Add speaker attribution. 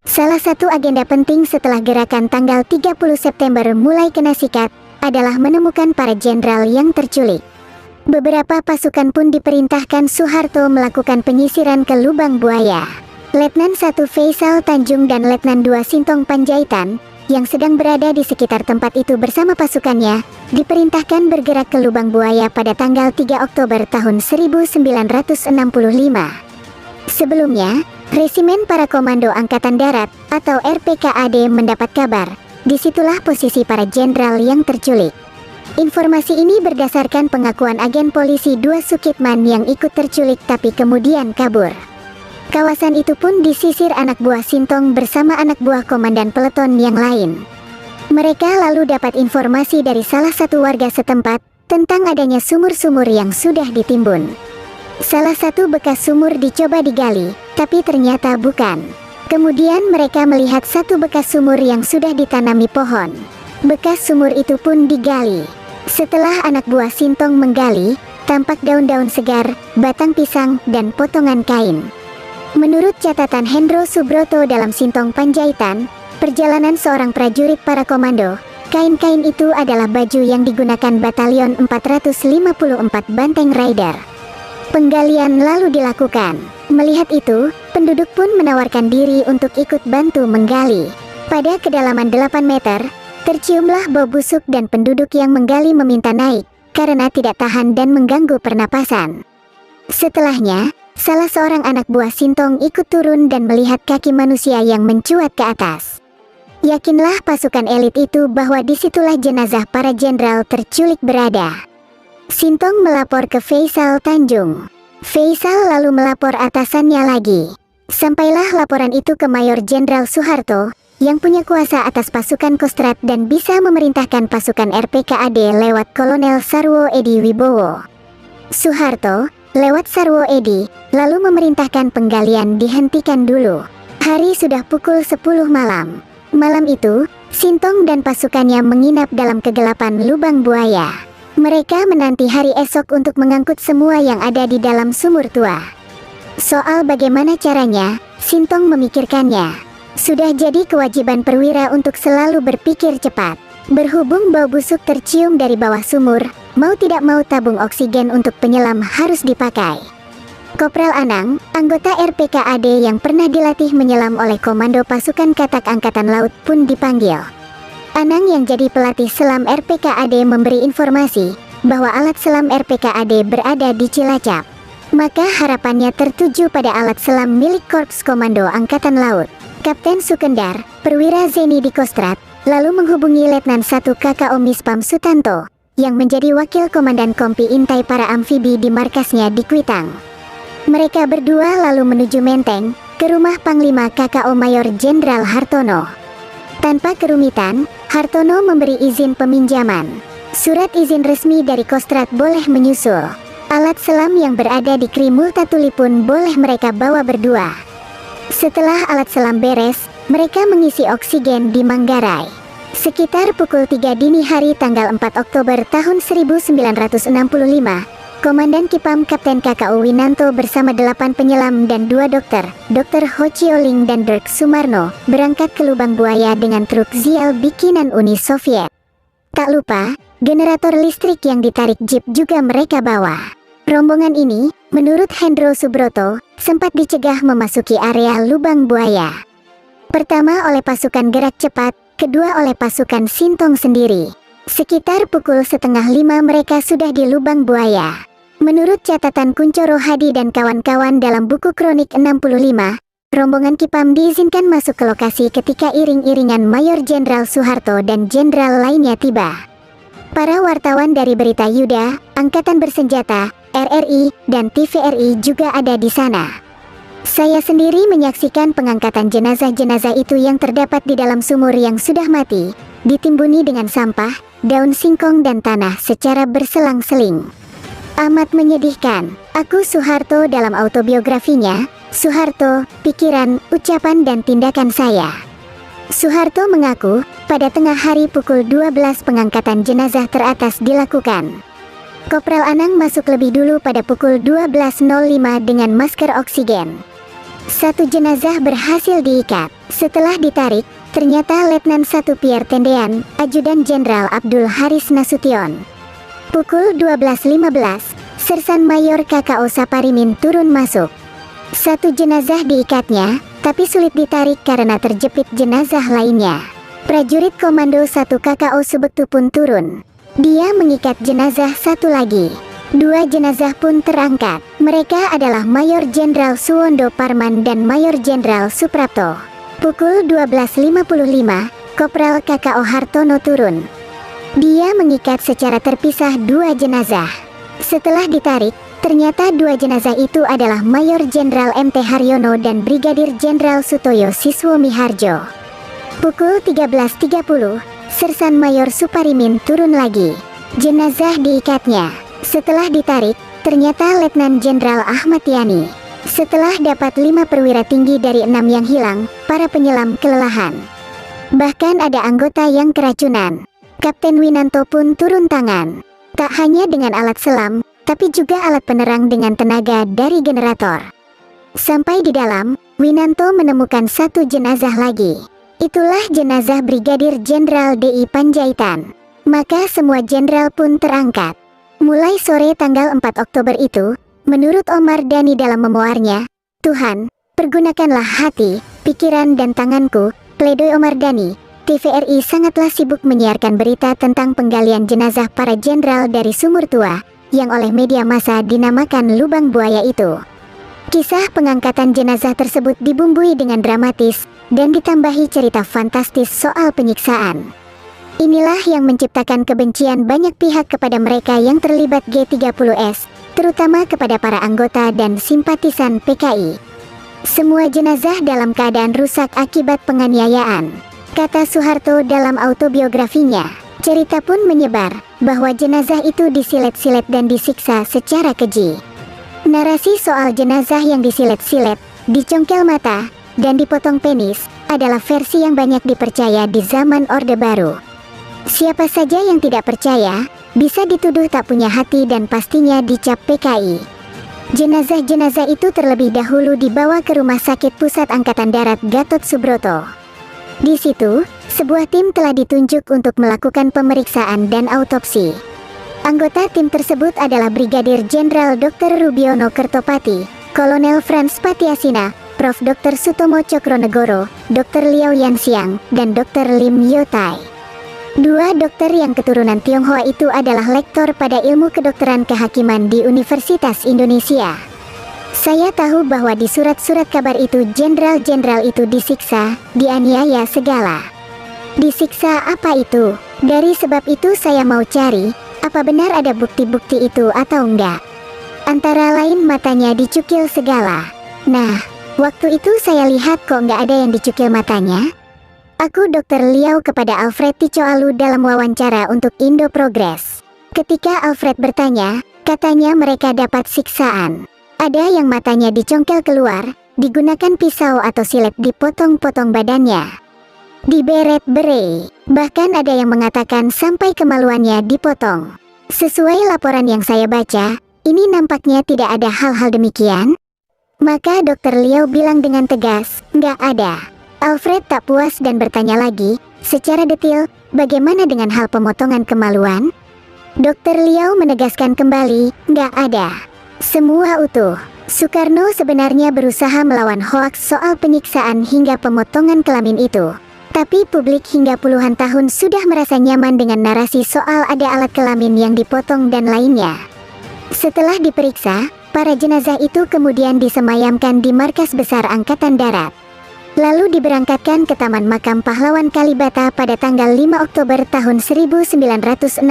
Speaker 1: Salah satu agenda penting setelah gerakan tanggal 30 September mulai kena sikat adalah menemukan para jenderal yang terculik. Beberapa pasukan pun diperintahkan Soeharto melakukan penyisiran ke lubang buaya. Letnan 1 Faisal Tanjung dan Letnan 2 Sintong Panjaitan yang sedang berada di sekitar tempat itu bersama pasukannya diperintahkan bergerak ke lubang buaya pada tanggal 3 Oktober tahun 1965. Sebelumnya, Resimen Para Komando Angkatan Darat atau RPKAD mendapat kabar, disitulah posisi para jenderal yang terculik. Informasi ini berdasarkan pengakuan agen polisi 2 Sukitman yang ikut terculik tapi kemudian kabur. Kawasan itu pun disisir anak buah Sintong bersama anak buah komandan peleton yang lain. Mereka lalu dapat informasi dari salah satu warga setempat tentang adanya sumur-sumur yang sudah ditimbun. Salah satu bekas sumur dicoba digali, tapi ternyata bukan. Kemudian mereka melihat satu bekas sumur yang sudah ditanami pohon. Bekas sumur itu pun digali. Setelah anak buah Sintong menggali, tampak daun-daun segar, batang pisang, dan potongan kain. Menurut catatan Hendro Subroto dalam Sintong Panjaitan, perjalanan seorang prajurit para komando, kain-kain itu adalah baju yang digunakan Batalion 454 Banteng Rider. Penggalian lalu dilakukan. Melihat itu, penduduk pun menawarkan diri untuk ikut bantu menggali. Pada kedalaman 8 meter, terciumlah bau busuk dan penduduk yang menggali meminta naik, karena tidak tahan dan mengganggu pernapasan. Setelahnya, salah seorang anak buah Sintong ikut turun dan melihat kaki manusia yang mencuat ke atas. Yakinlah pasukan elit itu bahwa disitulah jenazah para jenderal terculik berada. Sintong melapor ke Faisal Tanjung. Faisal lalu melapor atasannya lagi. Sampailah laporan itu ke Mayor Jenderal Soeharto, yang punya kuasa atas pasukan Kostrad dan bisa memerintahkan pasukan RPKAD lewat Kolonel Sarwo Edi Wibowo. Soeharto, lewat Sarwo Edi, lalu memerintahkan penggalian dihentikan dulu. Hari sudah pukul 10 malam. Malam itu, Sintong dan pasukannya menginap dalam kegelapan lubang buaya. Mereka menanti hari esok untuk mengangkut semua yang ada di dalam sumur tua. Soal bagaimana caranya, Sintong memikirkannya. Sudah jadi kewajiban perwira untuk selalu berpikir cepat. Berhubung bau busuk tercium dari bawah sumur, mau tidak mau tabung oksigen untuk penyelam harus dipakai. Kopral Anang, anggota RPKAD yang pernah dilatih menyelam oleh Komando Pasukan Katak Angkatan Laut pun dipanggil. Anang yang jadi pelatih selam RPKAD memberi informasi bahwa alat selam RPKAD berada di Cilacap. Maka harapannya tertuju pada alat selam milik Korps Komando Angkatan Laut. Kapten Sukendar, perwira Zeni di Kostrad, lalu menghubungi Letnan 1 KKO Mispam Sutanto, yang menjadi wakil komandan Kompi Intai para amfibi di markasnya di Kuitang. Mereka berdua lalu menuju Menteng, ke rumah Panglima KKO Mayor Jenderal Hartono. Tanpa kerumitan, Hartono memberi izin peminjaman. Surat izin resmi dari Kostrad boleh menyusul. Alat selam yang berada di Kri Multatuli pun boleh mereka bawa berdua. Setelah alat selam beres, mereka mengisi oksigen di Manggarai. Sekitar pukul 3 dini hari tanggal 4 Oktober tahun 1965, Komandan Kipam Kapten KKO Winanto bersama 8 penyelam dan 2 dokter, Dr. Ho Chioling dan Dirk Sumarno, berangkat ke lubang buaya dengan truk ZL bikinan Uni Soviet. Tak lupa, generator listrik yang ditarik jeep juga mereka bawa. Rombongan ini, menurut Hendro Subroto, sempat dicegah memasuki area lubang buaya. Pertama oleh pasukan gerak cepat, kedua oleh pasukan Sintong sendiri. Sekitar pukul 4:30 mereka sudah di lubang buaya. Menurut catatan Kuncoro Hadi dan kawan-kawan dalam buku Kronik 65, rombongan Kipam diizinkan masuk ke lokasi ketika iring-iringan Mayor Jenderal Soeharto dan jenderal lainnya tiba. Para wartawan dari Berita Yuda, Angkatan Bersenjata, RRI, dan TVRI juga ada di sana. Saya sendiri menyaksikan pengangkatan jenazah-jenazah itu yang terdapat di dalam sumur yang sudah mati, ditimbuni dengan sampah, daun singkong dan tanah secara berselang-seling. Amat menyedihkan. Aku Soeharto dalam autobiografinya, Soeharto, pikiran, ucapan dan tindakan saya. Soeharto mengaku, pada tengah hari pukul 12 pengangkatan jenazah teratas dilakukan. Kopral Anang masuk lebih dulu pada pukul 12.05 dengan masker oksigen. Satu jenazah berhasil diikat. Setelah ditarik, ternyata Letnan 1 Pierre Tendean, Ajudan Jenderal Abdul Haris Nasution. Pukul 12.15, Sersan Mayor KKO Saparimin turun masuk. Satu jenazah diikatnya, tapi sulit ditarik karena terjepit jenazah lainnya. Prajurit Komando 1 KKO Subektu pun turun. Dia mengikat jenazah satu lagi. Dua jenazah pun terangkat. Mereka adalah Mayor Jenderal Suwondo Parman dan Mayor Jenderal Suprapto. Pukul 12.55, Kopral KKO Hartono turun. Dia mengikat secara terpisah dua jenazah. Setelah ditarik, ternyata dua jenazah itu adalah Mayor Jenderal MT Haryono dan Brigadir Jenderal Sutoyo Siswo Miharjo. Pukul 13.30, Sersan Mayor Suparimin turun lagi. Jenazah diikatnya. Setelah ditarik, ternyata Letnan Jenderal Ahmad Yani. Setelah dapat 5 perwira tinggi dari 6 yang hilang, para penyelam kelelahan. Bahkan ada anggota yang keracunan. Kapten Winanto pun turun tangan. Tak hanya dengan alat selam, tapi juga alat penerang dengan tenaga dari generator. Sampai di dalam, Winanto menemukan satu jenazah lagi. Itulah jenazah Brigadir Jenderal DI Panjaitan. Maka semua jenderal pun terangkat. Mulai sore tanggal 4 Oktober itu, menurut Omar Dhani dalam memoarnya, "Tuhan, pergunakanlah hati, pikiran dan tanganku," pledoi Omar Dhani. TVRI sangatlah sibuk menyiarkan berita tentang penggalian jenazah para jenderal dari Sumur Tua, yang oleh media massa dinamakan Lubang Buaya itu. Kisah pengangkatan jenazah tersebut dibumbui dengan dramatis, dan ditambahi cerita fantastis soal penyiksaan. Inilah yang menciptakan kebencian banyak pihak kepada mereka yang terlibat G30S, terutama kepada para anggota dan simpatisan PKI. Semua jenazah dalam keadaan rusak akibat penganiayaan, kata Soeharto dalam autobiografinya. Cerita pun menyebar bahwa jenazah itu disilet-silet dan disiksa secara keji. Narasi soal jenazah yang disilet-silet, dicongkel mata, dan dipotong penis adalah versi yang banyak dipercaya di zaman Orde Baru. Siapa saja yang tidak percaya bisa dituduh tak punya hati dan pastinya dicap PKI. Jenazah-jenazah itu terlebih dahulu dibawa ke Rumah Sakit Pusat Angkatan Darat Gatot Subroto. Di situ, sebuah tim telah ditunjuk untuk melakukan pemeriksaan dan autopsi. Anggota tim tersebut adalah Brigadir Jenderal Dr. Rubiono Kertopati, Kolonel Frans Patiasina, Prof. Dr. Sutomo Cokronegoro, Dr. Liao Yanxiang, dan Dr. Lim Yotai. Dua dokter yang keturunan Tionghoa itu adalah lektor pada ilmu kedokteran kehakiman di Universitas Indonesia. Saya tahu bahwa di surat-surat kabar itu jenderal-jenderal itu disiksa, dianiaya segala. Disiksa apa itu? Dari sebab itu saya mau cari, apa benar ada bukti-bukti itu atau enggak. Antara lain matanya dicukil segala. Nah, waktu itu saya lihat kok enggak ada yang dicukil matanya. Aku Dr. Liao kepada Alfred Ticoalu dalam wawancara untuk Indo Progress. Ketika Alfred bertanya, katanya mereka dapat siksaan. Ada yang matanya dicongkel keluar, digunakan pisau atau silet dipotong-potong badannya. Diberet-beret, bahkan ada yang mengatakan sampai kemaluannya dipotong. Sesuai laporan yang saya baca, ini nampaknya tidak ada hal-hal demikian. Maka Dr. Liao bilang dengan tegas, nggak ada. Alfred tak puas dan bertanya lagi, secara detail, bagaimana dengan hal pemotongan kemaluan? Dr. Liao menegaskan kembali, nggak ada. Semua utuh. Soekarno sebenarnya berusaha melawan hoaks soal penyiksaan hingga pemotongan kelamin itu. Tapi publik hingga puluhan tahun sudah merasa nyaman dengan narasi soal ada alat kelamin yang dipotong dan lainnya. Setelah diperiksa, para jenazah itu kemudian disemayamkan di Markas Besar Angkatan Darat. Lalu diberangkatkan ke Taman Makam Pahlawan Kalibata pada tanggal 5 Oktober tahun 1965.